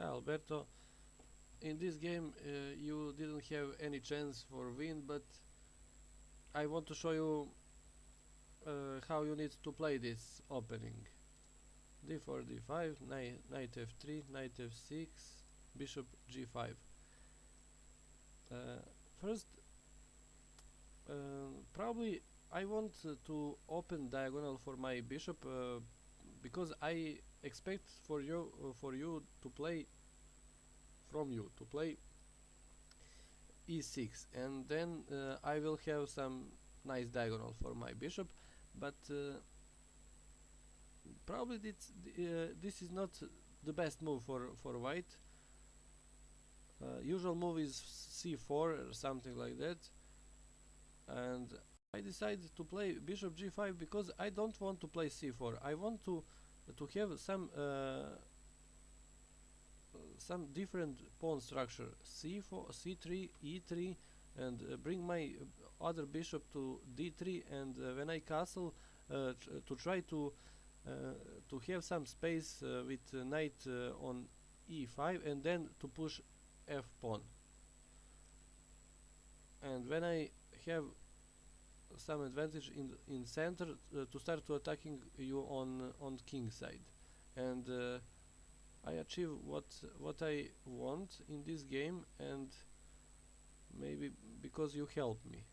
Hi Alberto. In this game you didn't have any chance for win, but I want to show you how you need to play this opening. d4, d5, knight f3, knight f6, bishop g5. Uh, First, probably I want to open diagonal for my bishop because I expect for you to play e6, and then I will have some nice diagonal for my bishop, but probably this is not the best move for white. Usual move is c4 or something like that, and I decided to play bishop g5 because I don't want to play c4. I want to have some different pawn structure, c4, c3, e3, and bring my other bishop to d3, and when I castle, to try to have some space with knight on e5, and then to push f pawn. And when I have some advantage in center, to start to attacking you on king side, and I achieve what I want in this game, and maybe because you help me.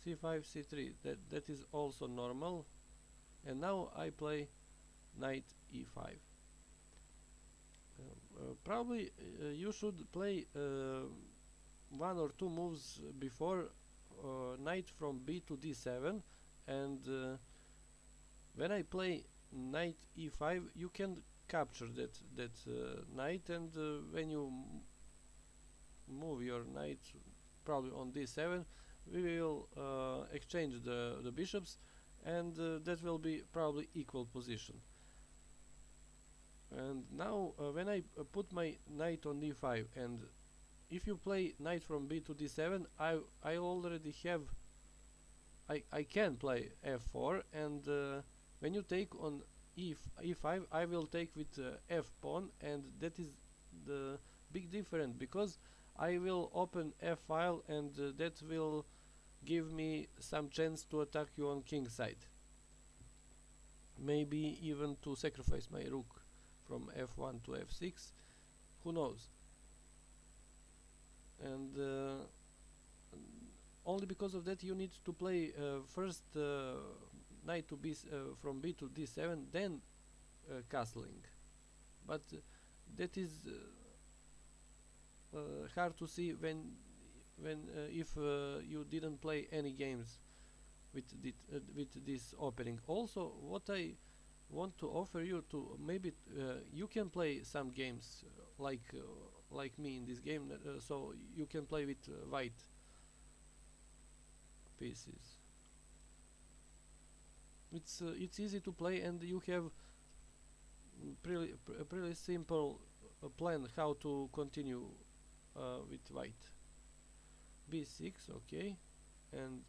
c5, c3, that is also normal, and now I play knight e5. Probably you should play one or two moves before knight from b to d7, and when I play knight e5 you can capture that knight, and when you move your knight probably on d7, we will exchange the bishops, and that will be probably equal position. And now when I put my knight on d5, and if you play knight from b to d7, I already have, I can play f4, and when you take on e5 I will take with f pawn, and that is the big difference, because I will open f file, and that will give me some chance to attack you on king side, maybe even to sacrifice my rook from f1 to f6, who knows. And only because of that you need to play first knight to b from b to d7, then castling, but that is hard to see when if you didn't play any games with this opening. Also, what I want to offer you, to maybe you can play some games like me in this game, so you can play with white pieces. It's easy to play, and you have pretty simple plan how to continue with white. b6, okay, and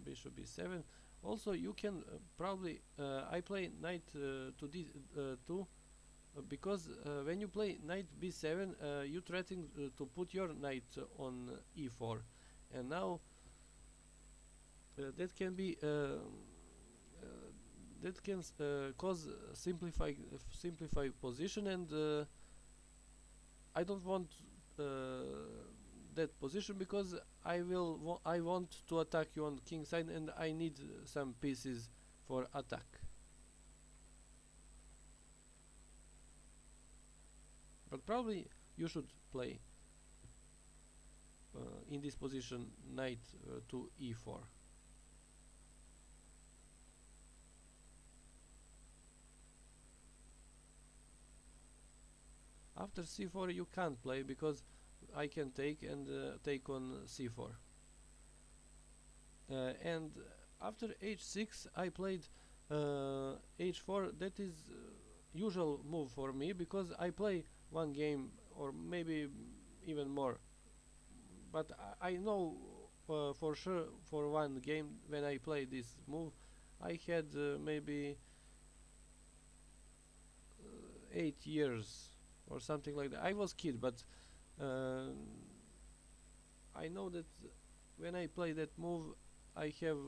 bishop b7. Also, you can probably I play knight to d2 because when you play knight b7 you threaten to put your knight on e4, and now that can be that can cause simplify position, and I don't want that position, because I want to attack you on king side, and I need some pieces for attack. But probably you should play in this position knight to e4. After c4 you can't play, because I can take and take on c4. And after h6 I played h4. That is usual move for me, because I play one game or maybe even more, but I know for sure for one game when I play this move I had maybe 8 years or something like that. I was kid, but uh, I know that when I play that move, I have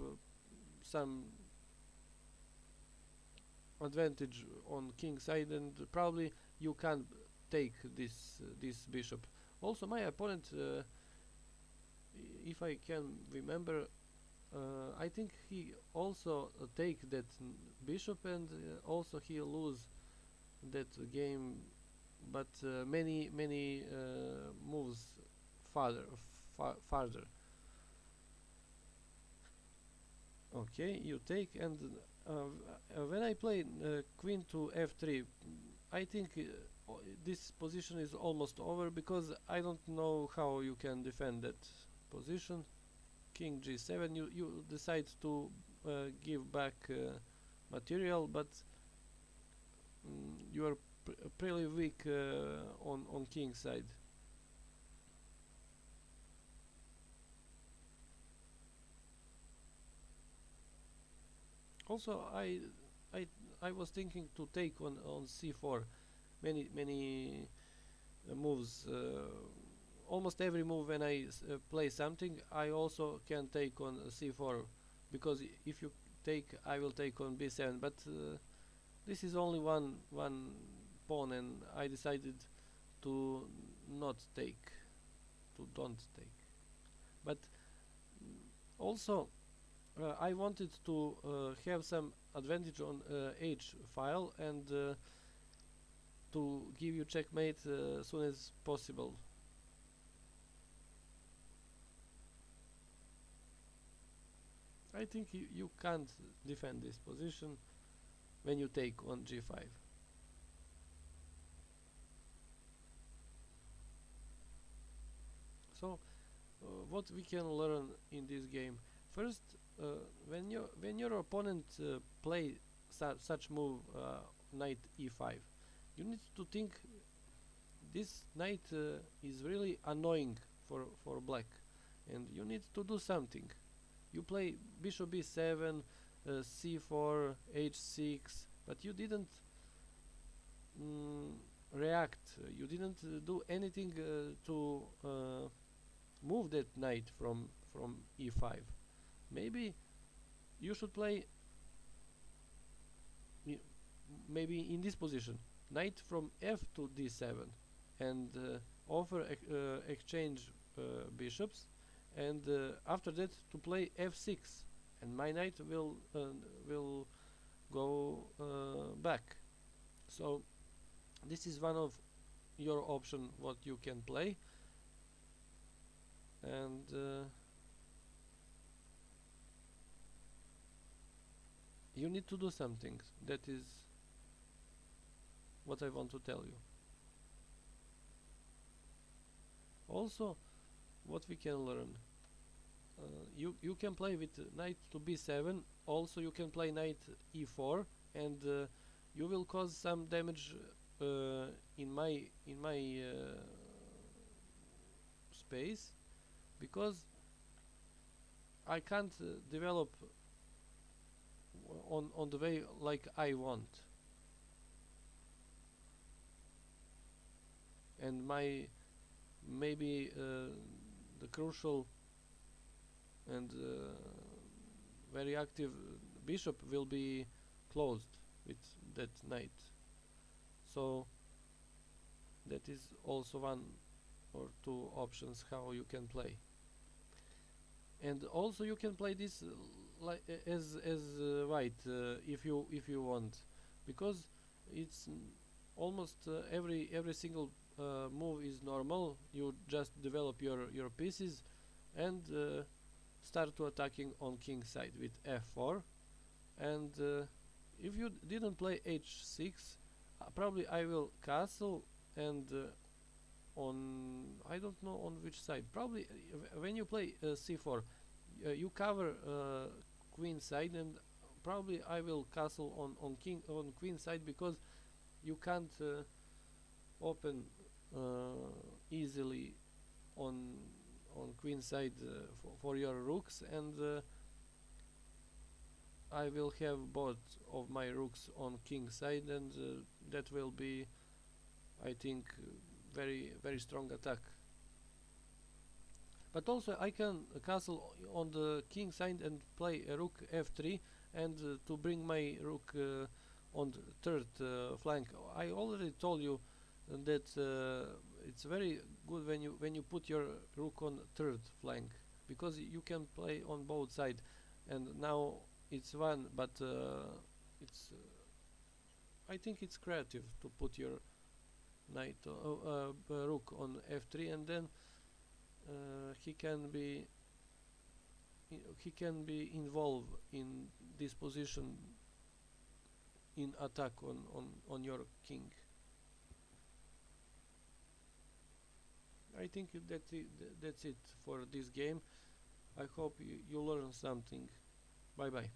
some advantage on king side, and probably you can't take this bishop. Also, my opponent, if I can remember, I think he also take that bishop, and also he lose that game, but many moves farther. Okay, you take, and when I play queen to f3, I think this position is almost over, because I don't know how you can defend that position. King g7, you decide to give back material, but you are pretty weak on king side. Also, I I was thinking to take on c4. Many moves. Almost every move when I play something, I also can take on c4, because if you take, I will take on b7. But this is only one pawn, and I decided to not take, to don't take. But also, I wanted to have some advantage on h file, and to give you checkmate as soon as possible. I think you can't defend this position when you take on g5. So what we can learn in this game: first, when your opponent play such move, knight e5, you need to think this knight is really annoying for black, and you need to do something. You play bishop b7, c4, h6, but you didn't mm, react. You didn't do anything to move that knight from e5. Maybe you should play maybe in this position, knight from f to d7, and offer exchange bishops, and after that to play f6, and my knight will go back. So this is one of your option what you can play, and you need to do something. That is what I want to tell you. Also, what we can learn: you can play with knight to b7. Also, you can play knight e4, and you will cause some damage in my space, because I can't develop on the way like I want, and my maybe the crucial and very active bishop will be closed with that knight. So that is also one or two options how you can play. And also you can play this like as white, if you want, because it's almost every single move is normal. You just develop your pieces, and start to attacking on king side with f4, and if you didn't play h6, probably I will castle, and on, I don't know on which side. Probably when you play c4, you cover queen side, and probably I will castle on queen side, because you can't open easily on queen side for your rooks, and I will have both of my rooks on king side, and that will be I think very strong attack. But also I can castle on the king side and play a rook f3 and to bring my rook on the third flank. I already told you that it's very good when you put your rook on third flank, because you can play on both sides. And now it's one, but it's I think it's creative to put your knight rook on f3, and then he can be involved in this position in attack on your king. I think that's it for this game. I hope you learn something. Bye bye.